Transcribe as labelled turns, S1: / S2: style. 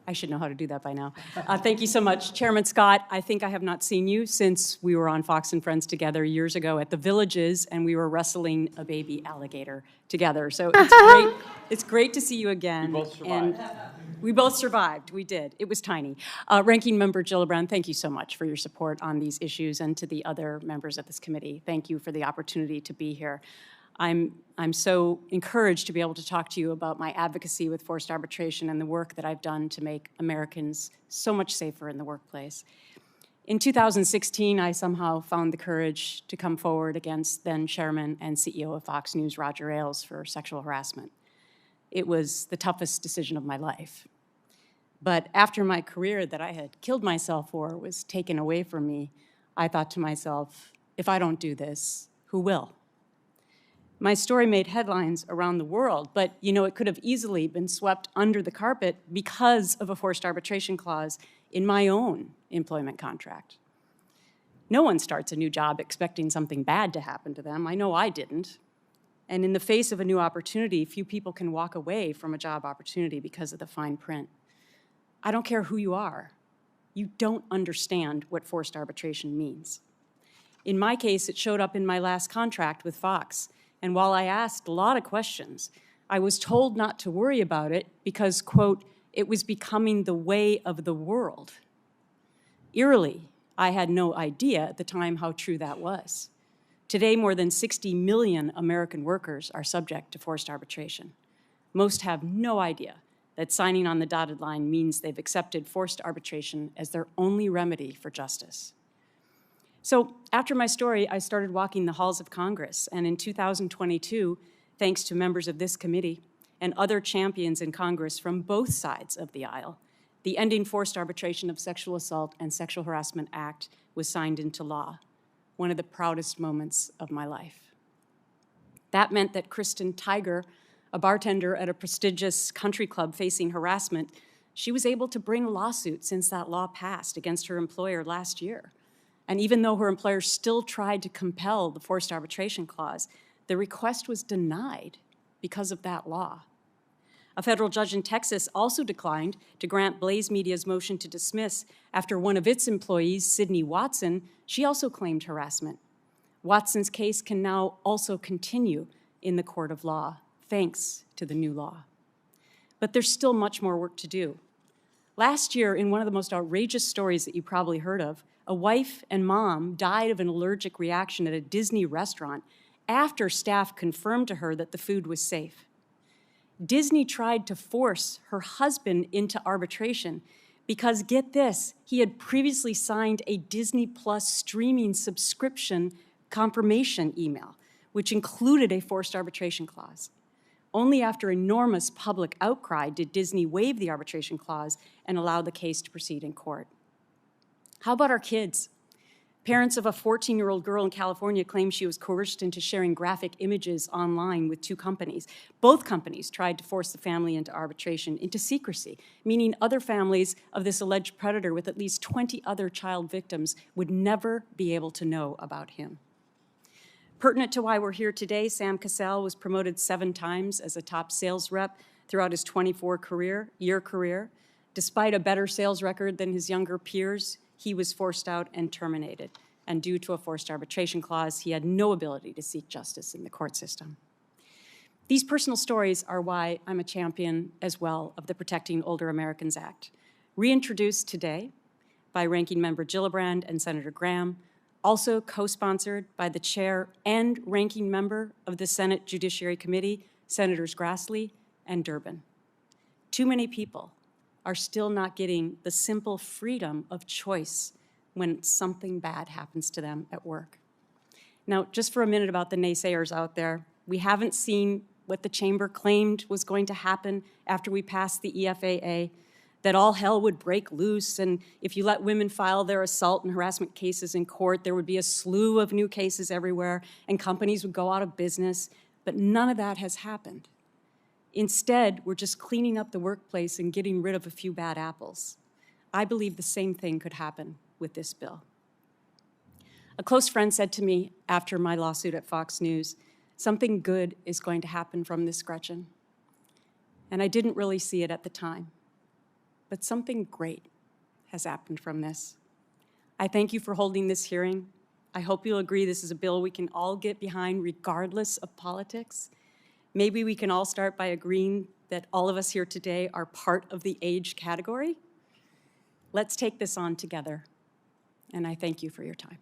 S1: I should know how to do that by now. Thank you so much. Chairman Scott, I think I have not seen you since we were on Fox and Friends together years ago at the Villages, and we were wrestling a baby alligator together. So it's great to see you again.
S2: We both survived.
S1: And we both survived. We did. It was tiny. Ranking Member Gillibrand, thank you so much for your support on these issues, and to the other members of this committee, thank you for the opportunity to be here. I'm so encouraged to be able to talk to you about my advocacy with forced arbitration and the work that I've done to make Americans so much safer in the workplace. In 2016, I somehow found the courage to come forward against then Chairman and CEO of Fox News, Roger Ailes, for sexual harassment. It was the toughest decision of my life. But after my career that I had killed myself for was taken away from me, I thought to myself, if I don't do this, who will? My story made headlines around the world, but it could have easily been swept under the carpet because of a forced arbitration clause in my own employment contract. No one starts a new job expecting something bad to happen to them. I know I didn't. And in the face of a new opportunity, few people can walk away from a job opportunity because of the fine print. I don't care who you are. You don't understand what forced arbitration means. In my case, it showed up in my last contract with Fox. And while I asked a lot of questions, I was told not to worry about it because, quote, it was becoming the way of the world. Eerily, I had no idea at the time how true that was. Today, more than 60 million American workers are subject to forced arbitration. Most have no idea that signing on the dotted line means they've accepted forced arbitration as their only remedy for justice. So after my story, I started walking the halls of Congress, and in 2022, thanks to members of this committee and other champions in Congress from both sides of the aisle, the Ending Forced Arbitration of Sexual Assault and Sexual Harassment Act was signed into law, one of the proudest moments of my life. That meant that Kristen Tiger, a bartender at a prestigious country club facing harassment, she was able to bring a lawsuit since that law passed against her employer last year. And even though her employer still tried to compel the forced arbitration clause, the request was denied because of that law. A federal judge in Texas also declined to grant Blaze Media's motion to dismiss after one of its employees, Sydney Watson, she also claimed harassment. Watson's case can now also continue in the court of law, thanks to the new law. But there's still much more work to do. Last year, in one of the most outrageous stories that you probably heard of, a wife and mom died of an allergic reaction at a Disney restaurant after staff confirmed to her that the food was safe. Disney tried to force her husband into arbitration because, get this, he had previously signed a Disney Plus streaming subscription confirmation email, which included a forced arbitration clause. Only after enormous public outcry did Disney waive the arbitration clause and allow the case to proceed in court. How about our kids? Parents of a 14-year-old girl in California claim she was coerced into sharing graphic images online with two companies. Both companies tried to force the family into arbitration, into secrecy, meaning other families of this alleged predator with at least 20 other child victims would never be able to know about him. Pertinent to why we're here today, Sam Cassell was promoted 7 times as a top sales rep throughout his 24-year career. Despite a better sales record than his younger peers, he was forced out and terminated. And due to a forced arbitration clause, he had no ability to seek justice in the court system. These personal stories are why I'm a champion as well of the Protecting Older Americans Act, reintroduced today by Ranking Member Gillibrand and Senator Graham, also co-sponsored by the chair and ranking member of the Senate Judiciary Committee, Senators Grassley and Durbin. Too many people are still not getting the simple freedom of choice when something bad happens to them at work. Now, just for a minute about the naysayers out there, we haven't seen what the chamber claimed was going to happen after we passed the EFAA, that all hell would break loose, and if you let women file their assault and harassment cases in court, there would be a slew of new cases everywhere, and companies would go out of business. But none of that has happened. Instead, we're just cleaning up the workplace and getting rid of a few bad apples. I believe the same thing could happen with this bill. A close friend said to me after my lawsuit at Fox News, "Something good is going to happen from this, Gretchen." And I didn't really see it at the time. but something great has happened from this. I thank you for holding this hearing. I hope you'll agree this is a bill we can all get behind regardless of politics. Maybe we can all start by agreeing that all of us here today are part of the age category. Let's take this on together, and I thank you for your time.